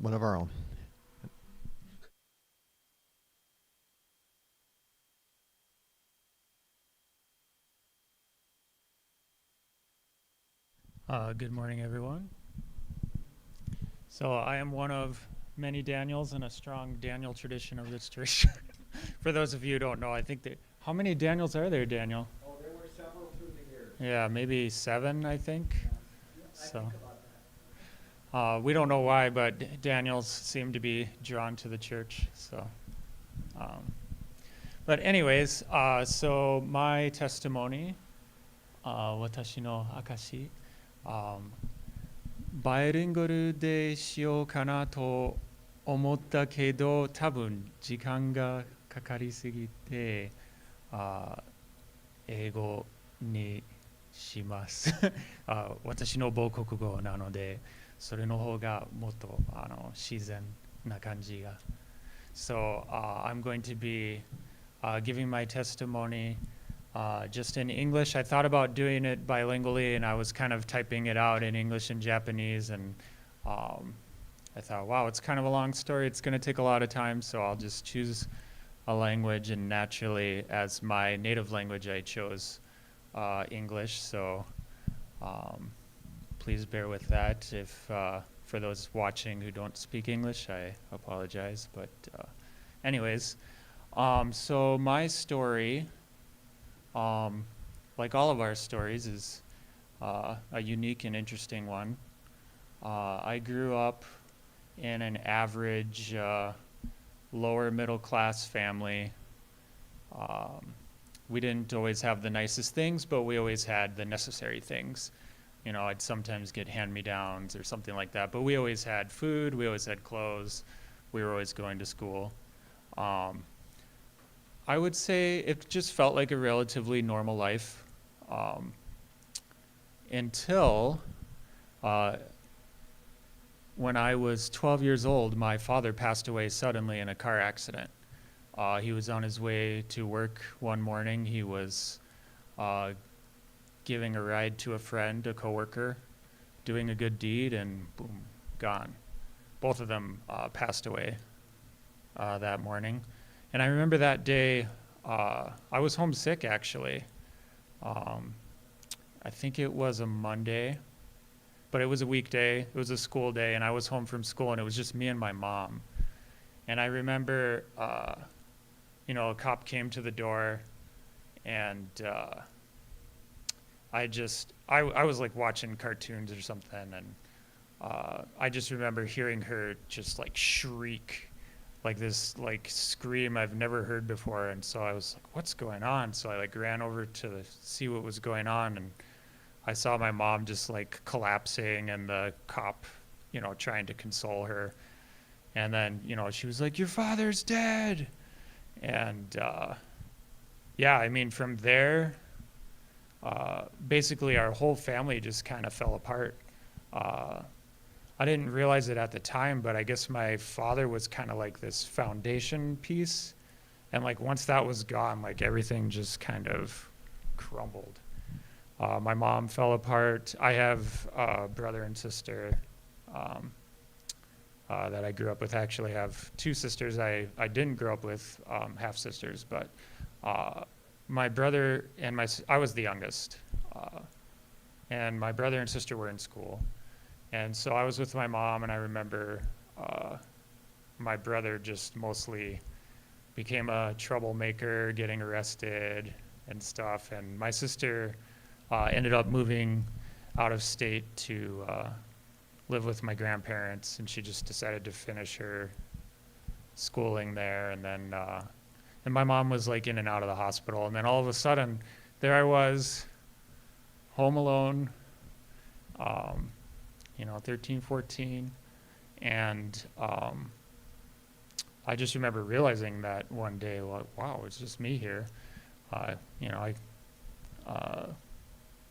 one of our own. Good morning, everyone. So I am one of many Daniels in a strong Daniel tradition of this church. For those of you who don't know, I think that how many Daniels are there, Daniel? Oh, there were several through the years. Yeah, maybe seven, I think. Yeah, I So think about that. we don't know why, but Daniels seem to be drawn to the church. Um, but anyways, so my testimony, 私の証、バイリンガルでしようかなと思ったけど、多分時間がかかりすぎて、あ英語にします私の母国語なので、それの方がもっと自然な感じが。So I'm going to be giving my testimony just in English. I thought about doing it bilingually, and I was kind of typing it out in English and Japanese, and I thought, wow, it's kind of a long story. It's going to take a lot of time, so I'll just choose a language, and naturally, as my native language, I chose English. So um, please bear with that. If for those watching who don't speak English, I apologize. But anyways, so my story, um, like all of our stories, is a unique and interesting one. I grew up in an average lower middle class family. Um, we didn't always have the nicest things, but we always had the necessary things. You know, I'd sometimes get hand-me-downs or something like that, but we always had food, we always had clothes, we were always going to school. Um, I would say it just felt like a relatively normal life um, until uh, when I was 12 years old, my father passed away suddenly in a car accident. He was on his way to work one morning. He was uh, giving a ride to a friend, a coworker, doing a good deed, and boom, gone. Both of them passed away that morning. And I remember that day, I was homesick actually. Um, I think it was a Monday, but it was a weekday. It was a school day, and I was home from school, and it was just me and my mom. And I remember, a cop came to the door, and I was like watching cartoons or something, and I just remember hearing her just like shriek, like this like scream I've never heard before, and so I was like, "What's going on?" So I like ran over to see what was going on, and I saw my mom just like collapsing, and the cop, trying to console her, and then she was like, "Your father's dead," and yeah, I mean from there basically our whole family just kind of fell apart. Uh, I didn't realize it at the time, but I guess my father was kind of like this foundation piece. And like once that was gone, like everything just kind of crumbled. My mom fell apart. I have a brother and sister um, that I grew up with. I actually have two sisters I didn't grow up with, half sisters, but uh, my brother and I was the youngest. Uh, and my brother and sister were in school. And so I was with my mom, and I remember uh, my brother just mostly became a troublemaker, getting arrested and stuff. And my sister ended up moving out of state to live with my grandparents, and she just decided to finish her schooling there. And my mom was like in and out of the hospital. And then all of a sudden, there I was, home alone, um, 13, 14. And I just remember realizing that one day, like, wow, it's just me here. I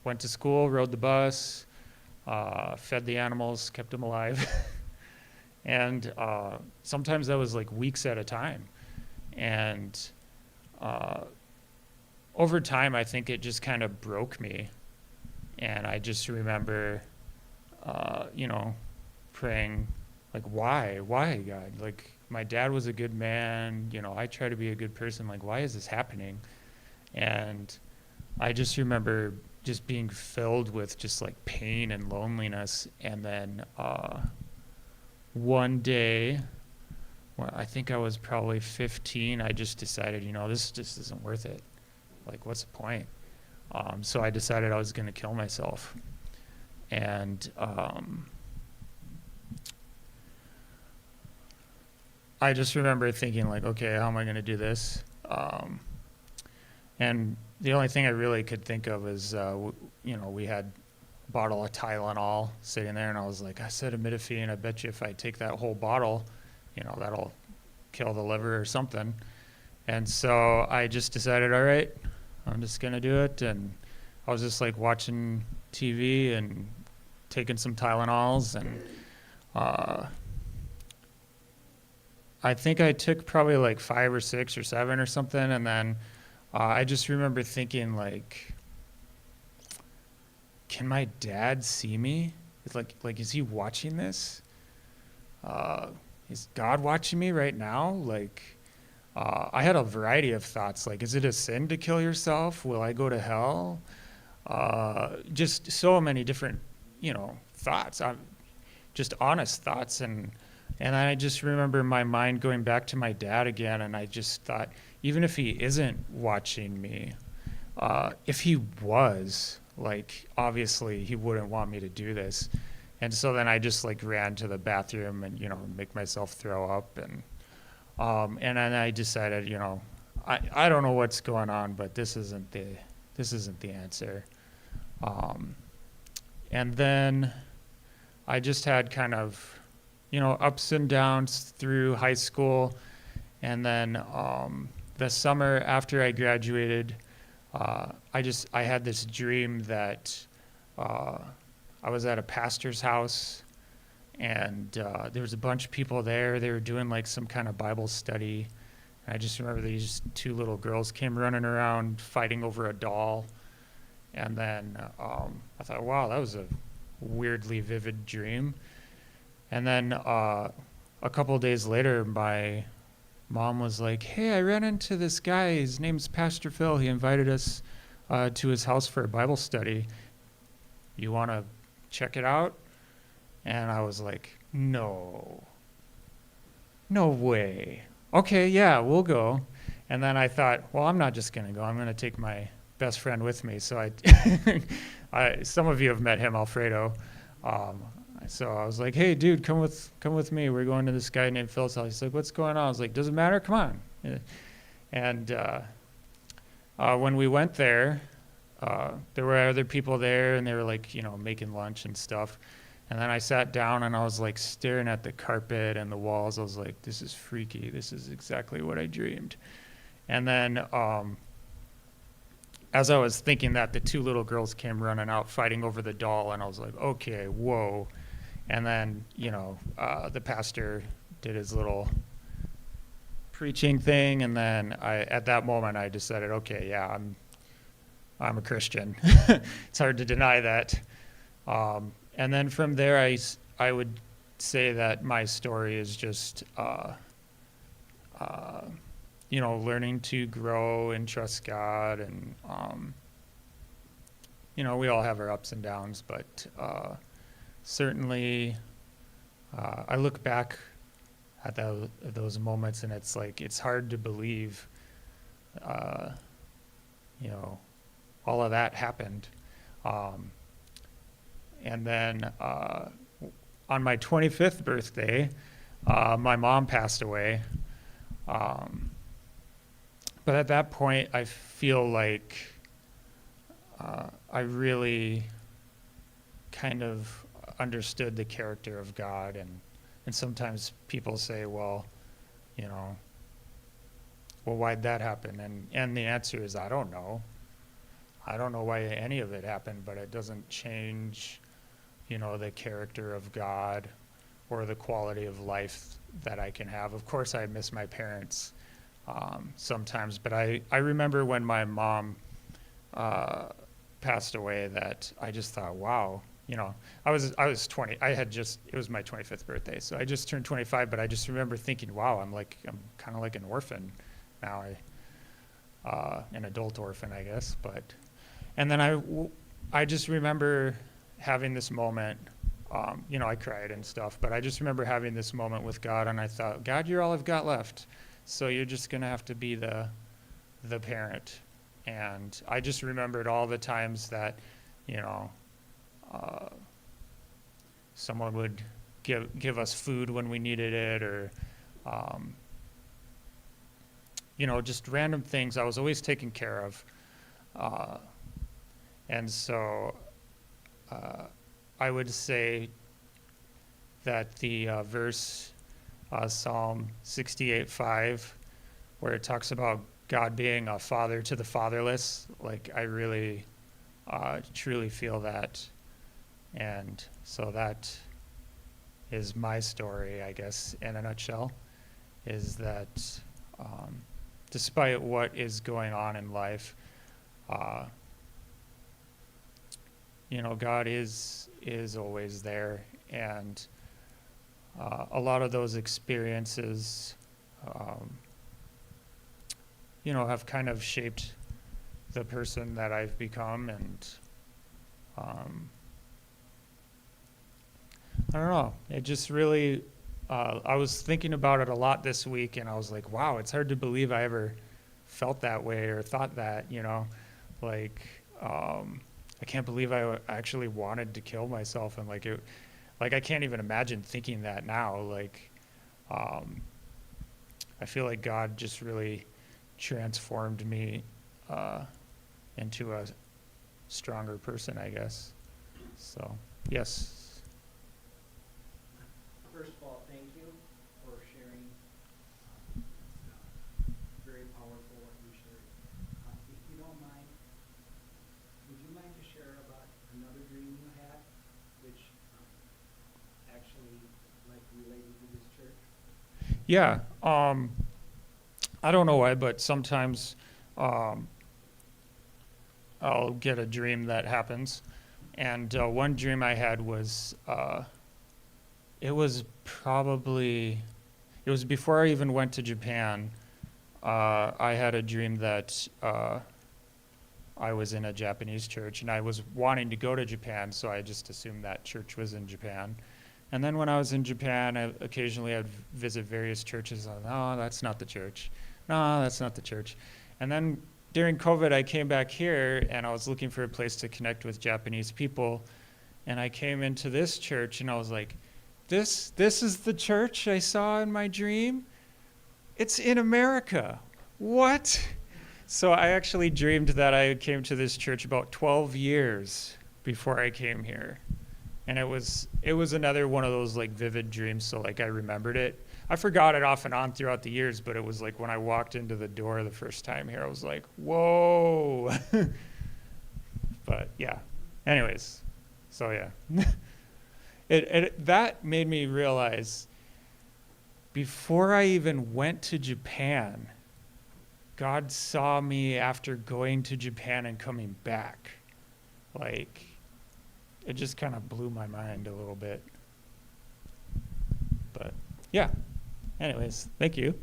went to school, rode the bus, fed the animals, kept them alive. And sometimes that was like weeks at a time. And uh, over time, I think it just kind of broke me. And I just remember, uh, you know, praying like, why, God? Like, my dad was a good man, you know, I try to be a good person. Like, why is this happening? And I just remember just being filled with just like pain and loneliness. And then one day, well, I think I was probably 15, I just decided, you know, this just isn't worth it. Like, what's the point? So I decided I was going to kill myself. And I just remember thinking, like, okay, how am I going to do this? And the only thing I really could think of is, you know, we had a bottle of Tylenol sitting there, and I was like, acetaminophen, I bet you if I take that whole bottle, you know, that'll kill the liver or something. And so I just decided, all right, I'm just going to do it. And I was just like watching TV and taking some Tylenols. And I think I took probably like 5 or 6 or 7 or something. And then I just remember thinking, like, can my dad see me? It's like, is he watching this? Is God watching me right now? Like, I had a variety of thoughts. Like, is it a sin to kill yourself? Will I go to hell? Just so many different, you know, thoughts. Just honest thoughts. And I just remember my mind going back to my dad again. And I just thought, even if he isn't watching me, if he was, like, obviously he wouldn't want me to do this. And so then I just like ran to the bathroom and, you know, make myself throw up. And then I decided, you know, I don't know what's going on, but this isn't the answer. And then I just had kind of, you know, ups and downs through high school. And then the summer after I graduated, I had this dream that I was at a pastor's house, and there was a bunch of people there. They were doing like some kind of Bible study. And I just remember these 2 little girls came running around fighting over a doll. And then I thought, wow, that was a weirdly vivid dream. And then a couple of days later, my mom was like, hey, I ran into this guy. His name's Pastor Phil. He invited us to his house for a Bible study. You want to check it out? And I was like, no way. Okay, yeah, we'll go. And then I thought, well, I'm not just going to go. I'm going to take my best friend with me. So some of you have met him, Alfredo. So I was like, hey, dude, come with me. We're going to this guy named Phil's house. He's like, what's going on? I was like, doesn't matter. Come on. And when we went there, there were other people there, and they were like, you know, making lunch and stuff. And then I sat down and I was like staring at the carpet and the walls. I was like, this is freaky. This is exactly what I dreamed. And then as I was thinking that, the 2 little girls came running out fighting over the doll, and I was like, okay, whoa. And then, you know, the pastor did his little preaching thing, and then at that moment I decided, okay, yeah, I'm a Christian. It's hard to deny that. And then from there, I would say that my story is just, you know, learning to grow and trust God. And, you know, we all have our ups and downs, but certainly I look back at those moments, and it's like, it's hard to believe, you know, all of that happened. And then on my 25th birthday, my mom passed away. But at that point, I feel like I really kind of understood the character of God. And sometimes people say, well, you know, well, why'd that happen? And the answer is, I don't know. I don't know why any of it happened, but it doesn't change, you know, the character of God or the quality of life that I can have. Of course, I miss my parents sometimes, but I remember when my mom passed away, that I just thought, wow, you know, I was 20. It was my 25th birthday, so I just turned 25. But I just remember thinking, wow, I'm kind of like an orphan now. An adult orphan, I guess. But and then I just remember having this moment. You know, I cried and stuff, but I just remember having this moment with God, and I thought, God, you're all I've got left, so you're just gonna have to be the parent. And I just remembered all the times that, you know, someone would give us food when we needed it, or you know, just random things. I was always taken care of, and so I would say that the verse Psalm 68:5, where it talks about God being a father to the fatherless, like I really truly feel that. And so that is my story, I guess, in a nutshell, is that despite what is going on in life, you know, God is always there. And a lot of those experiences, you know, have kind of shaped the person that I've become. And I don't know, it just really, I was thinking about it a lot this week, and I was like, wow, it's hard to believe I ever felt that way or thought that, you know, like, I can't believe I actually wanted to kill myself. And like I can't even imagine thinking that now. Like, I feel like God just really transformed me into a stronger person, I guess. So, yes. First of all, thank you for sharing. Very powerful what you shared. If you don't mind, would you mind to share about another dream you had, which actually like related to this church? Yeah. I don't know why, but sometimes I'll get a dream that happens. And one dream I had was, it was before I even went to Japan. I had a dream that I was in a Japanese church, and I was wanting to go to Japan, so I just assumed that church was in Japan. And then when I was in Japan, occasionally I'd visit various churches. No, that's not the church. No, that's not the church. And then during COVID, I came back here, and I was looking for a place to connect with Japanese people. And I came into this church, and I was like, this is the church I saw in my dream? It's in America. What? So I actually dreamed that I came to this church about 12 years before I came here. And it was another one of those like vivid dreams, so like I remembered it. I forgot it off and on throughout the years, but it was like when I walked into the door the first time here, I was like, whoa. But yeah. Anyways, so yeah. That made me realize before I even went to Japan, God saw me after going to Japan and coming back. Like, it just kind of blew my mind a little bit. But yeah. Anyways, thank you.